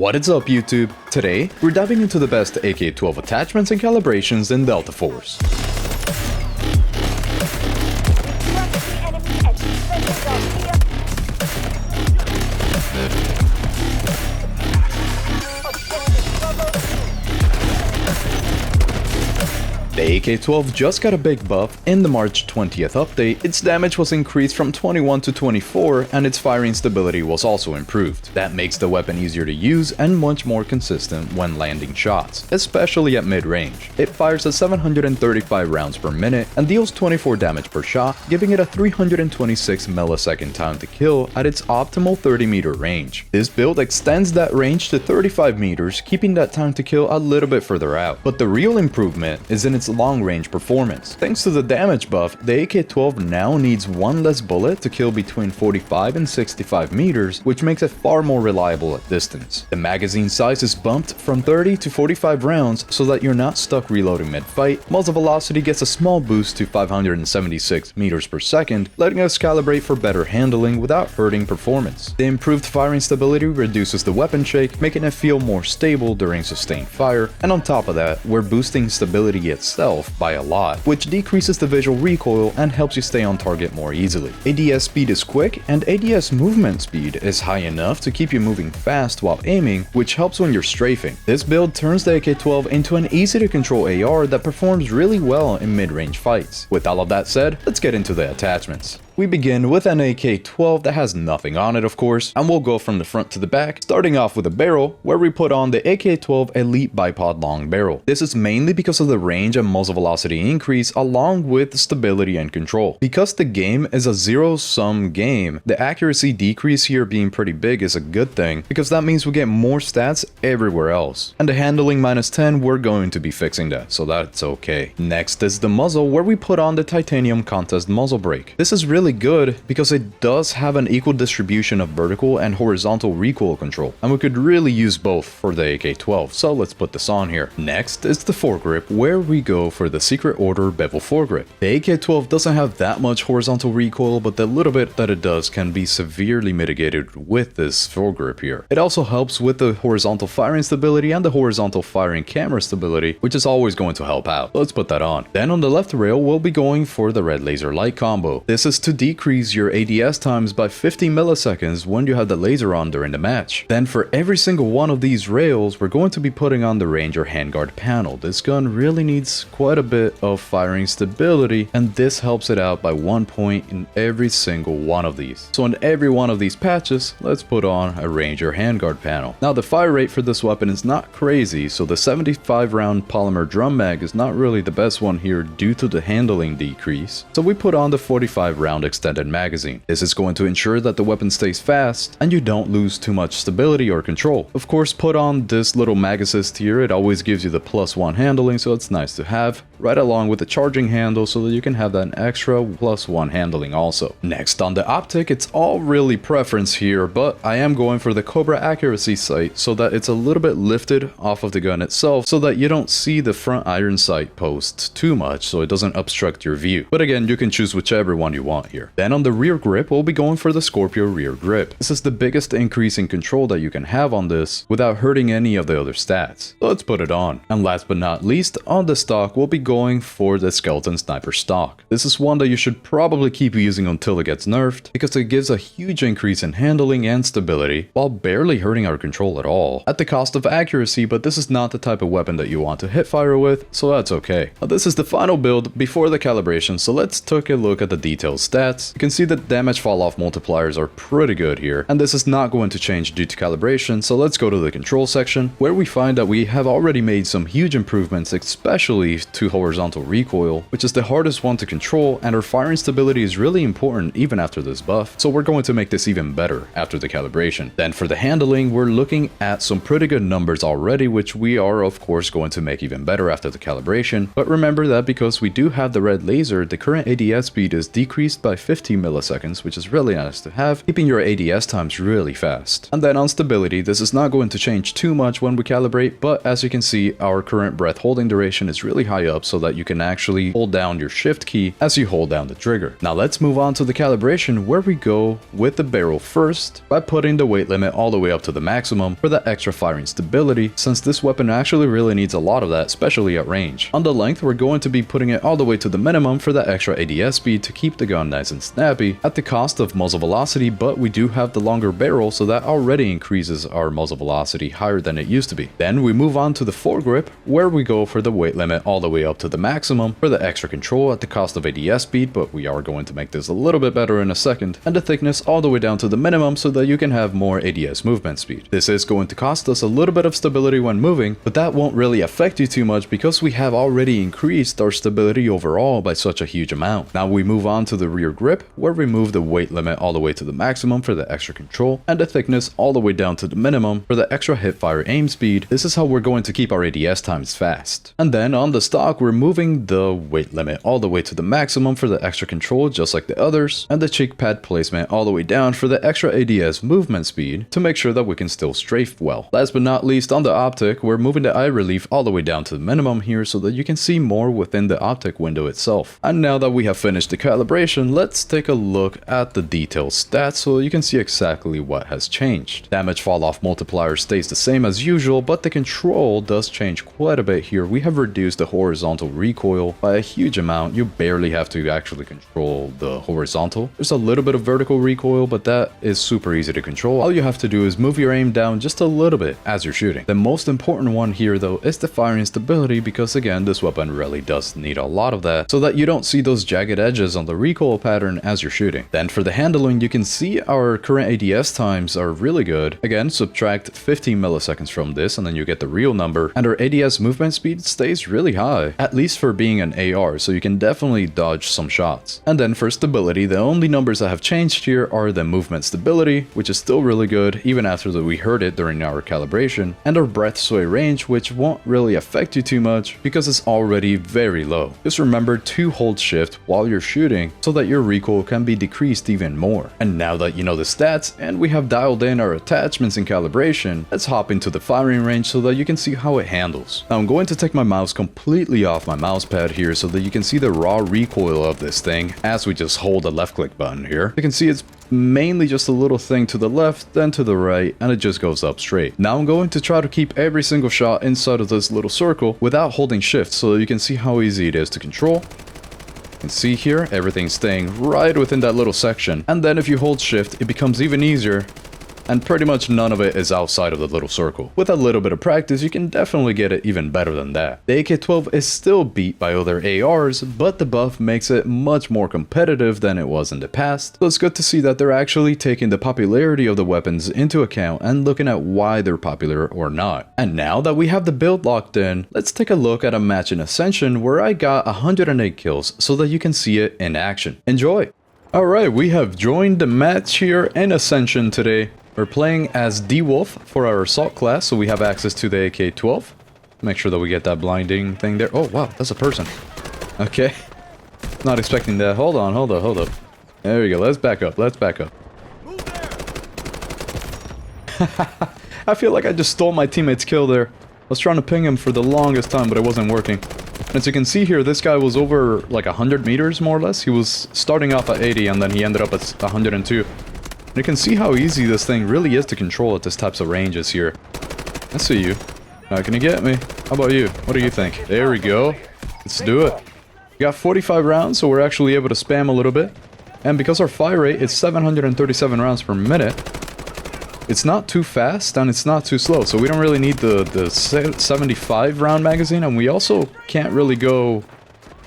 What is up, YouTube? Today, we're diving into the best AK-12 attachments and calibrations in Delta Force. The AK-12 just got a big buff. In the March 20th update, its damage was increased from 21 to 24 and its firing stability was also improved. That makes the weapon easier to use and much more consistent when landing shots, especially at mid-range. It fires at 735 rounds per minute and deals 24 damage per shot, giving it a 326 millisecond time to kill at its optimal 30-meter range. This build extends that range to 35 meters, keeping that time to kill a little bit further out. But the real improvement is in its long-range performance. Thanks to the damage buff, the AK-12 now needs one less bullet to kill between 45 and 65 meters, which makes it far more reliable at distance. The magazine size is bumped from 30 to 45 rounds so that you're not stuck reloading mid-fight. Muzzle velocity gets a small boost to 576 meters per second, letting us calibrate for better handling without hurting performance. The improved firing stability reduces the weapon shake, making it feel more stable during sustained fire, and on top of that, we're boosting stability itself by a lot, which decreases the visual recoil and helps you stay on target more easily. ADS speed is quick, and ADS movement speed is high enough to keep you moving fast while aiming, which helps when you're strafing. This build turns the AK-12 into an easy-to-control AR that performs really well in mid-range fights. With all of that said, let's get into the attachments. We begin with an AK-12 that has nothing on it, of course, and we'll go from the front to the back, starting off with a barrel, where we put on the AK-12 Elite Bipod Long Barrel. This is mainly because of the range and muzzle velocity increase, along with stability and control. Because the game is a zero-sum game, the accuracy decrease here being pretty big is a good thing, because that means we get more stats everywhere else. And the handling -10, we're going to be fixing that, so that's okay. Next is the muzzle, where we put on the titanium contest muzzle brake. This is really good because it does have an equal distribution of vertical and horizontal recoil control, and we could really use both for the AK-12, so let's put this on here. Next is the foregrip, where we go for the Secret Order bevel foregrip. The AK-12 doesn't have that much horizontal recoil, but the little bit that it does can be severely mitigated with this foregrip here. It also helps with the horizontal firing stability and the horizontal firing camera stability, which is always going to help out. Let's put that on. Then on the left rail, we'll be going for the red laser light combo. This is to decrease your ADS times by 50 milliseconds when you have the laser on during the match. Then for every single one of these rails, we're going to be putting on the Ranger handguard panel. This gun really needs quite a bit of firing stability, and this helps it out by 1 point in every single one of these. So in every one of these patches, let's put on a Ranger handguard panel. Now the fire rate for this weapon is not crazy, so the 75 round polymer drum mag is not really the best one here due to the handling decrease. So we put on the 45 round extended magazine. This is going to ensure that the weapon stays fast and you don't lose too much stability or control. Of course, put on this little mag assist here. It always gives you the +1 handling, so it's nice to have, right along with the charging handle so that you can have that extra +1 handling also. Next on the optic, it's all really preference here, but I am going for the Cobra accuracy sight so that it's a little bit lifted off of the gun itself so that you don't see the front iron sight post too much so it doesn't obstruct your view. But again, you can choose whichever one you want here. Then on the rear grip, we'll be going for the Scorpio rear grip. This is the biggest increase in control that you can have on this without hurting any of the other stats. So let's put it on. And last but not least, on the stock, we'll be going for the Skeleton Sniper stock. This is one that you should probably keep using until it gets nerfed, because it gives a huge increase in handling and stability while barely hurting our control at all, at the cost of accuracy, but this is not the type of weapon that you want to hit fire with, so that's okay. Now this is the final build before the calibration, so let's take a look at the detailed stats. You can see that damage fall off multipliers are pretty good here, and this is not going to change due to calibration, so let's go to the control section, where we find that we have already made some huge improvements, especially to horizontal recoil, which is the hardest one to control, and our firing stability is really important even after this buff, so we're going to make this even better after the calibration. Then for the handling, we're looking at some pretty good numbers already, which we are of course going to make even better after the calibration, but remember that because we do have the red laser, the current ADS speed is decreased by by 50 milliseconds, which is really nice to have, keeping your ADS times really fast. And then on stability, this is not going to change too much when we calibrate, but as you can see, our current breath holding duration is really high up so that you can actually hold down your shift key as you hold down the trigger. Now let's move on to the calibration, where we go with the barrel first by putting the weight limit all the way up to the maximum for that extra firing stability, since this weapon actually really needs a lot of that, especially at range. On the length, we're going to be putting it all the way to the minimum for that extra ADS speed to keep the gun nice and snappy at the cost of muzzle velocity, but we do have the longer barrel, so that already increases our muzzle velocity higher than it used to be. Then we move on to the foregrip, where we go for the weight limit all the way up to the maximum for the extra control at the cost of ADS speed, but we are going to make this a little bit better in a second, and the thickness all the way down to the minimum so that you can have more ADS movement speed. This is going to cost us a little bit of stability when moving, but that won't really affect you too much because we have already increased our stability overall by such a huge amount. Now we move on to the rear grip, where we move the weight limit all the way to the maximum for the extra control, and the thickness all the way down to the minimum for the extra hipfire aim speed. This is how we're going to keep our ADS times fast. And then on the stock, we're moving the weight limit all the way to the maximum for the extra control, just like the others, and the cheek pad placement all the way down for the extra ADS movement speed to make sure that we can still strafe well. Last but not least, on the optic, we're moving the eye relief all the way down to the minimum here so that you can see more within the optic window itself. And now that we have finished the calibration, let's take a look at the detailed stats so you can see exactly what has changed. Damage fall off multiplier stays the same as usual, but the control does change quite a bit here. We have reduced the horizontal recoil by a huge amount. You barely have to actually control the horizontal. There's a little bit of vertical recoil, but that is super easy to control. All you have to do is move your aim down just a little bit as you're shooting. The most important one here though is the firing stability, because again, this weapon really does need a lot of that so that you don't see those jagged edges on the recoil pattern as you're shooting. Then for the handling, you can see our current ADS times are really good. Again, subtract 15 milliseconds from this and then you get the real number, and our ADS movement speed stays really high, at least for being an AR, so you can definitely dodge some shots. And then for stability, the only numbers that have changed here are the movement stability, which is still really good even after we heard it during our calibration, and our breath sway range, which won't really affect you too much because it's already very low. Just remember to hold shift while you're shooting so that your recoil can be decreased even more. And now that you know the stats and we have dialed in our attachments in calibration, let's hop into the firing range so that you can see how it handles. Now I'm going to take my mouse completely off my mouse pad here so that you can see the raw recoil of this thing as we just hold the left click button here. You can see it's mainly just a little thing to the left, then to the right, and it just goes up straight. Now I'm going to try to keep every single shot inside of this little circle without holding shift so you can see how easy it is to control. You can see here, everything's staying right within that little section. And then if you hold shift, it becomes even easier, and pretty much none of it is outside of the little circle. With a little bit of practice, you can definitely get it even better than that. The AK-12 is still beat by other ARs, but the buff makes it much more competitive than it was in the past. So it's good to see that they're actually taking the popularity of the weapons into account and looking at why they're popular or not. And now that we have the build locked in, let's take a look at a match in Ascension where I got 108 kills so that you can see it in action. Enjoy! Alright, we have joined the match here in Ascension today. We're playing as D-Wolf for our assault class, so we have access to the AK-12. Make sure that we get that blinding thing there. Oh, wow, that's a person. Okay. Not expecting that. Hold on, hold up. There we go. Let's back up. I feel like I just stole my teammate's kill there. I was trying to ping him for the longest time, but it wasn't working. And as you can see here, this guy was over like 100 meters, more or less. He was starting off at 80, and then he ended up at 102. And you can see how easy this thing really is to control at this types of ranges here. I see you. Now, can you get me? How about you? What do you think? There we go. Let's do it. We got 45 rounds, so we're actually able to spam a little bit. And because our fire rate is 737 rounds per minute, it's not too fast and it's not too slow. So we don't really need the 75 round magazine, and we also can't really go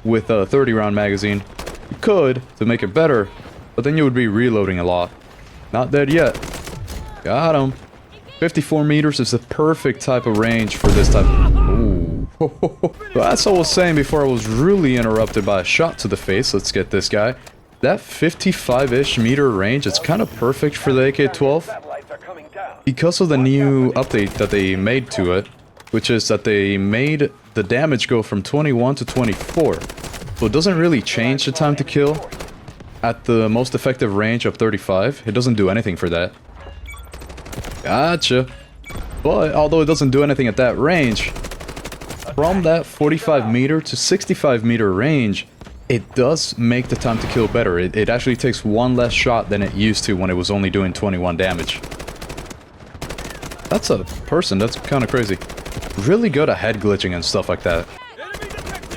with a 30 round magazine. You could to make it better, but then you would be reloading a lot. Not dead yet. Got him. 54 meters is the perfect type of range for this type of... Ooh. Well, that's what I was saying before I was really interrupted by a shot to the face. Let's get this guy. That 55-ish meter range, it's kind of perfect for the AK-12. Because of the new update that they made to it, which is that they made the damage go from 21 to 24. So it doesn't really change the time to kill. at the most effective range of 35. It doesn't do anything for that. Gotcha. But although it doesn't do anything at that range, from that 45 meter to 65 meter range, it does make the time to kill better. It actually takes one less shot than it used to when it was only doing 21 damage. That's a person, that's kind of crazy. Really good at head glitching and stuff like that.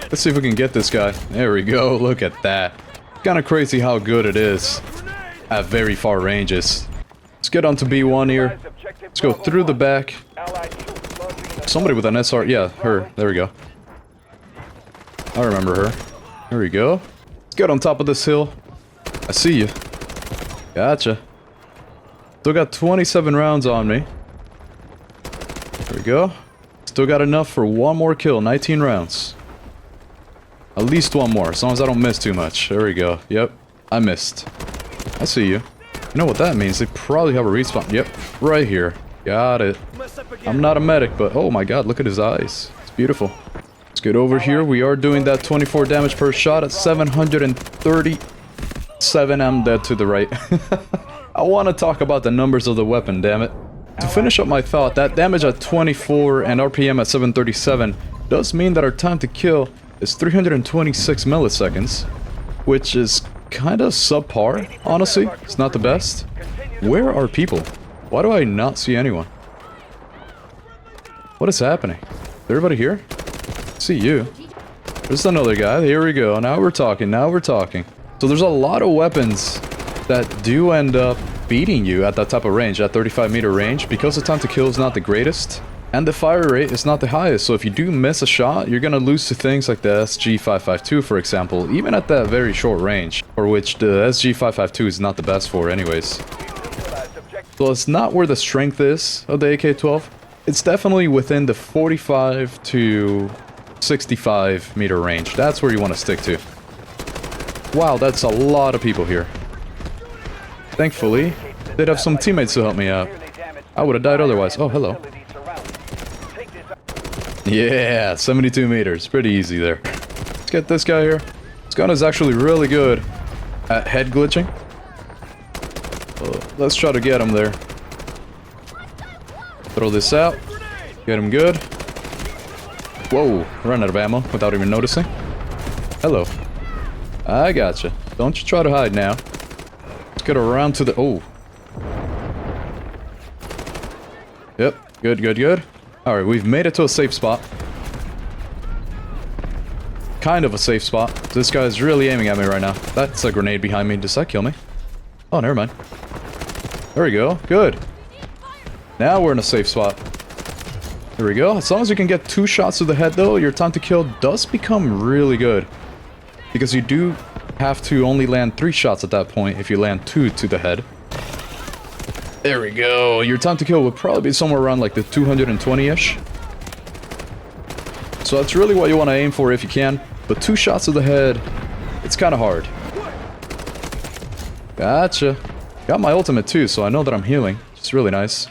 Let's see if we can get this guy. There we go, look at that. Kind of crazy how good it is at very far ranges. Let's get onto B1 here. Let's go through the back. Somebody with an SR, yeah, her, there we go. I remember her. There we go. Let's get on top of this hill. I see you. Gotcha. Still got 27 rounds on me. There we go. Still got enough for one more kill, 19 rounds. At least one more, as long as I don't miss too much. There we go. Yep, I missed. I see you. You know what that means? They probably have a respawn. Yep, right here. Got it. I'm not a medic, but oh my god, look at his eyes. It's beautiful. Let's get over here. We are doing that 24 damage per shot at 737. I'm dead to the right. I want to talk about the numbers of the weapon, damn it. To finish up my thought, that damage at 24 and RPM at 737 does mean that our time to kill is 326 milliseconds, which is kinda subpar, honestly. It's not the best. Where are people? Why do I not see anyone? What is happening? Is everybody here? I see you. There's another guy. Here we go. Now we're talking. Now we're talking. So there's a lot of weapons that do end up beating you at that type of range, at 35 meter range, because the time to kill is not the greatest. And the fire rate is not the highest, so if you do miss a shot, you're gonna lose to things like the SG-552, for example, even at that very short range, for which the SG-552 is not the best for anyways. So it's not where the strength is of the AK-12. It's definitely within the 45 to 65 meter range. That's where you want to stick to. Wow, that's a lot of people here. Thankfully, they'd have some teammates to help me out. I would have died otherwise. Oh, hello. Yeah, 72 meters. Pretty easy there. Let's get this guy here. This gun is actually really good at head glitching. Let's try to get him there. Throw this out. Get him good. Whoa, run out of ammo without even noticing. Hello. I gotcha. Don't you try to hide now. Let's get around to the... Oh. Yep, good, good, good. Alright, we've made it to a safe spot. Kind of a safe spot. This guy's really aiming at me right now. That's a grenade behind me. Does that kill me? Oh, never mind. There we go. Good. Now we're in a safe spot. There we go. As long as you can get 2 shots to the head, though, your time to kill does become really good. Because you do have to only land 3 shots at that point if you land 2 to the head. There we go. Your time to kill would probably be somewhere around like the 220-ish. So that's really what you want to aim for if you can. But 2 shots to the head, it's kind of hard. Gotcha. Got my ultimate too, so I know that I'm healing. It's really nice.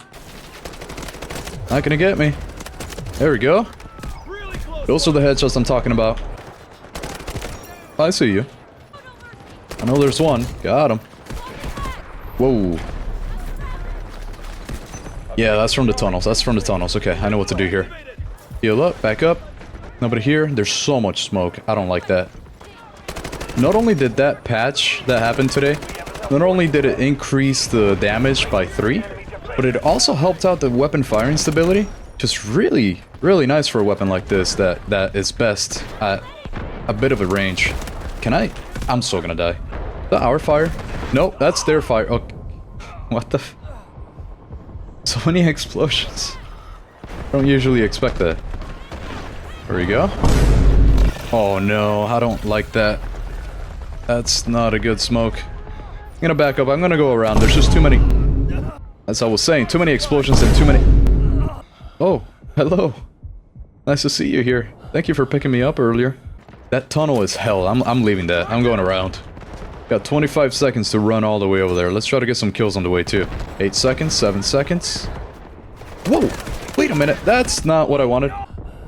Not gonna get me. There we go. Those are the headshots I'm talking about. I see you. I know there's one. Got him. Whoa. Yeah, that's from the tunnels. That's from the tunnels. Okay, I know what to do here. Heal up, back up. Nobody here. There's so much smoke. I don't like that. Not only did that patch that happened today, not only did it increase the damage by 3, but it also helped out the weapon firing stability. Just really, really nice for a weapon like this that is best at a bit of a range. Can I? I'm still gonna die. Is that our fire? Nope, that's their fire. Oh, what the f... So many explosions. I don't usually expect that. There we go. Oh no, I don't like that. That's not a good smoke. I'm gonna back up. I'm gonna go around. There's just too many... As I was saying, too many explosions and too many... Oh, hello. Nice to see you here. Thank you for picking me up earlier. That tunnel is hell. I'm leaving that. I'm going around. Got 25 seconds to run all the way over there. Let's try to get some kills on the way too. 8 seconds, 7 seconds. Whoa! Wait a minute. That's not what I wanted.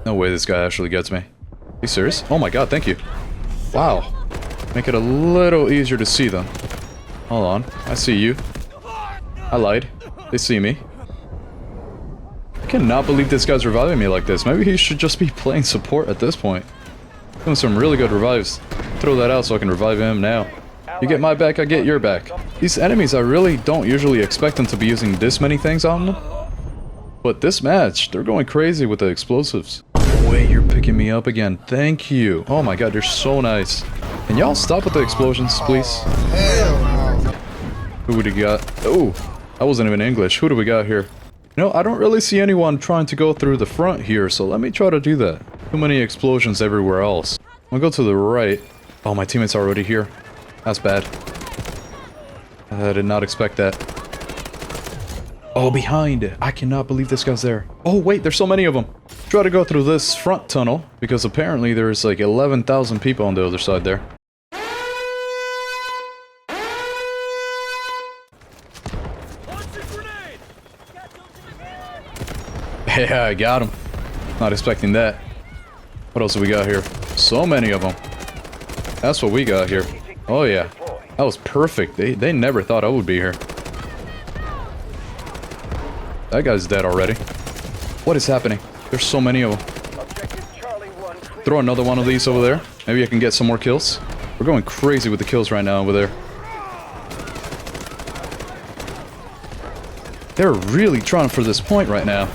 No way this guy actually gets me. Are you serious? Oh my god, thank you. Wow. Make it a little easier to see them. Hold on. I see you. I lied. They see me. I cannot believe this guy's reviving me like this. Maybe he should just be playing support at this point. Doing some really good revives. Throw that out so I can revive him now. You get my back, I get your back. These enemies, I really don't usually expect them to be using this many things on them. But this match, they're going crazy with the explosives. Wait, you're picking me up again. Thank you. Oh my god, you're so nice. Can y'all stop with the explosions, please? Who would we got? Oh, that wasn't even English. Who do we got here? You know, I don't really see anyone trying to go through the front here, so let me try to do that. Too many explosions everywhere else. I'll go to the right. Oh, my teammates are already here. That's bad. I did not expect that. Oh, behind. I cannot believe this guy's there. Oh, wait, there's so many of them. Try to go through this front tunnel, because apparently there's like 11,000 people on the other side there. Yeah, I got him. Not expecting that. What else do we got here? So many of them. That's what we got here. Oh yeah. That was perfect. They never thought I would be here. That guy's dead already. What is happening? There's so many of them. Throw another one of these over there. Maybe I can get some more kills. We're going crazy with the kills right now over there. They're really trying for this point right now.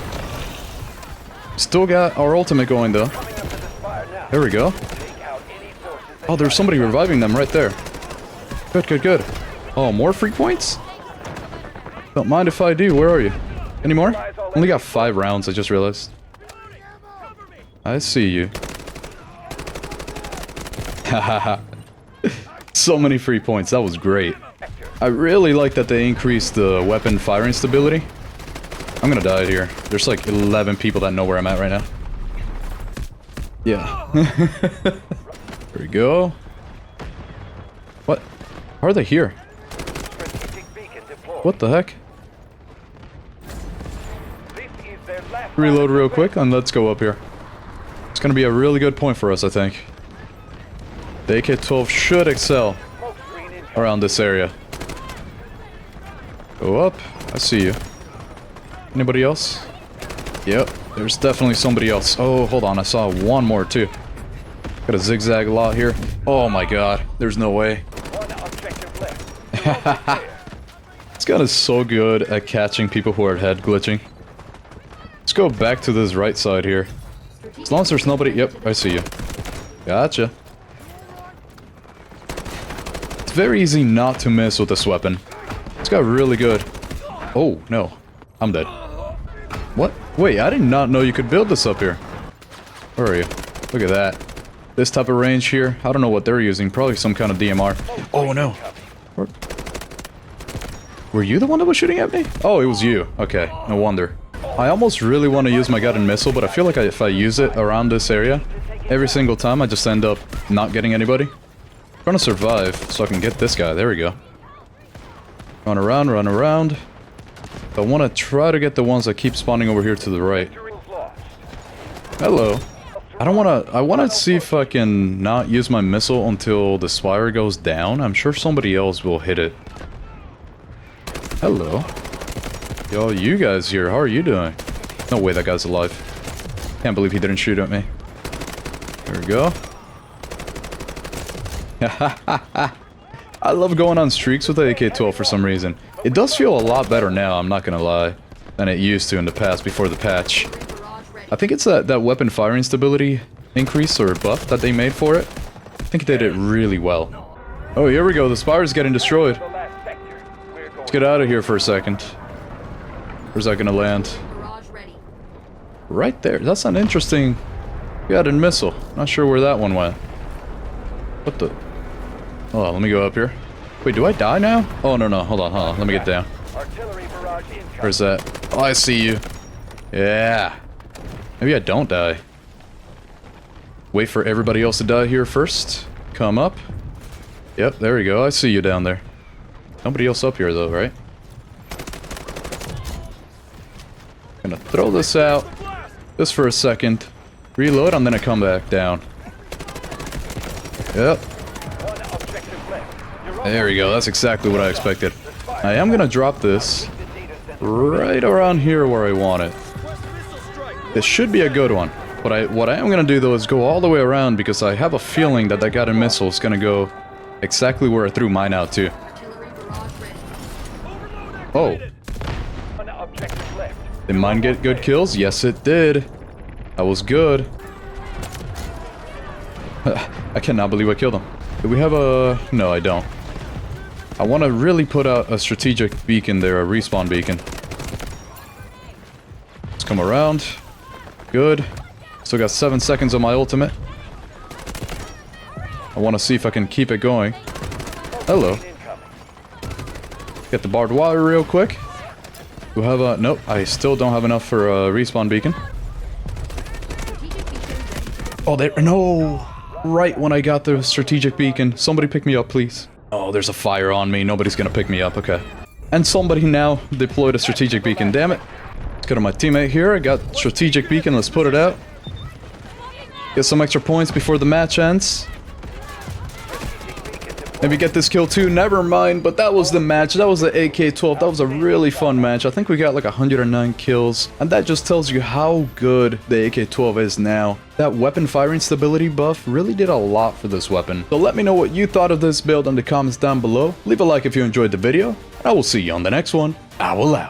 Still got our ultimate going though. There we go. Oh, there's somebody reviving them right there. Good, good, good. Oh, more free points? Don't mind if I do. Where are you? Any more? Only got 5 rounds, I just realized. I see you. Hahaha. So many free points. That was great. I really like that they increased the weapon firing stability. I'm gonna die here. There's like 11 people that know where I'm at right now. Yeah. There we go. What? How are they here? What the heck? Reload real quick and let's go up here. It's gonna be a really good point for us, I think. The AK-12 should excel around this area. Go up. I see you. Anybody else? Yep, there's definitely somebody else. Oh, hold on, I saw one more too. Got a zigzag lot here. Oh my god, there's no way. This gun is so good at catching people who are head glitching. Let's go back to this right side here. As long as there's nobody... Yep, I see you. Gotcha. It's very easy not to miss with this weapon. It's got really good... Oh, no. I'm dead. What? Wait, I did not know you could build this up here. Where are you? Look at that. This type of range here. I don't know what they're using. Probably some kind of DMR. Oh, no. Were you the one that was shooting at me? Oh, it was you. Okay, no wonder. I almost really want to use my guided missile, but I feel like if I use it around this area, every single time I just end up not getting anybody. I'm trying to survive so I can get this guy. There we go. Run around, run around. I want to try to get the ones that keep spawning over here to the right. Hello. I want to see if I can not use my missile until the spire goes down. I'm sure somebody else will hit it. Hello. Yo, you guys here, how are you doing? No way that guy's alive. Can't believe he didn't shoot at me. There we go. I love going on streaks with the AK-12 for some reason. It does feel a lot better now, I'm not gonna lie, than it used to in the past before the patch. I think it's that weapon firing stability increase or buff that they made for it. I think they did it really well. Oh, here we go, the spire's getting destroyed. Let's get out of here for a second. Where's that gonna land? Right there. That's an interesting guided missile. Not sure where that one went. What the? Hold on, let me go up here. Wait, do I die now? Oh, no, no. Hold on. Let me get down. Where's that? Oh, I see you. Yeah. Maybe I don't die. Wait for everybody else to die here first. Come up. Yep, there we go. I see you down there. Nobody else up here, though, right? Gonna throw this out. Just for a second. Reload, and then I come back down. Yep. There we go, that's exactly what I expected. I am gonna drop this right around here where I want it. This should be a good one. What I am gonna do though is go all the way around because I have a feeling that that guided missile is gonna go exactly where I threw mine out too. Oh. Did mine get good kills? Yes it did. That was good. I cannot believe I killed him. Do we have a... No, I don't. I want to really put out a strategic beacon there, a respawn beacon. Let's come around. Good. Still got 7 seconds on my ultimate. I want to see if I can keep it going. Hello. Get the barbed wire real quick. Do I have a... Nope, I still don't have enough for a respawn beacon. Oh, there... No! Right when I got the strategic beacon. Somebody pick me up, please. Oh, there's a fire on me. Nobody's gonna pick me up. Okay. And somebody now deployed a strategic beacon. Damn it. Let's go to my teammate here. I got strategic beacon. Let's put it out. Get some extra points before the match ends. Maybe get this kill too. Never mind. But that was the match. That was the AK-12. That was a really fun match. I think we got like 109 kills. And that just tells you how good the AK-12 is now. That weapon firing stability buff really did a lot for this weapon. So let me know what you thought of this build in the comments down below. Leave a like if you enjoyed the video. And I will see you on the next one. I will out.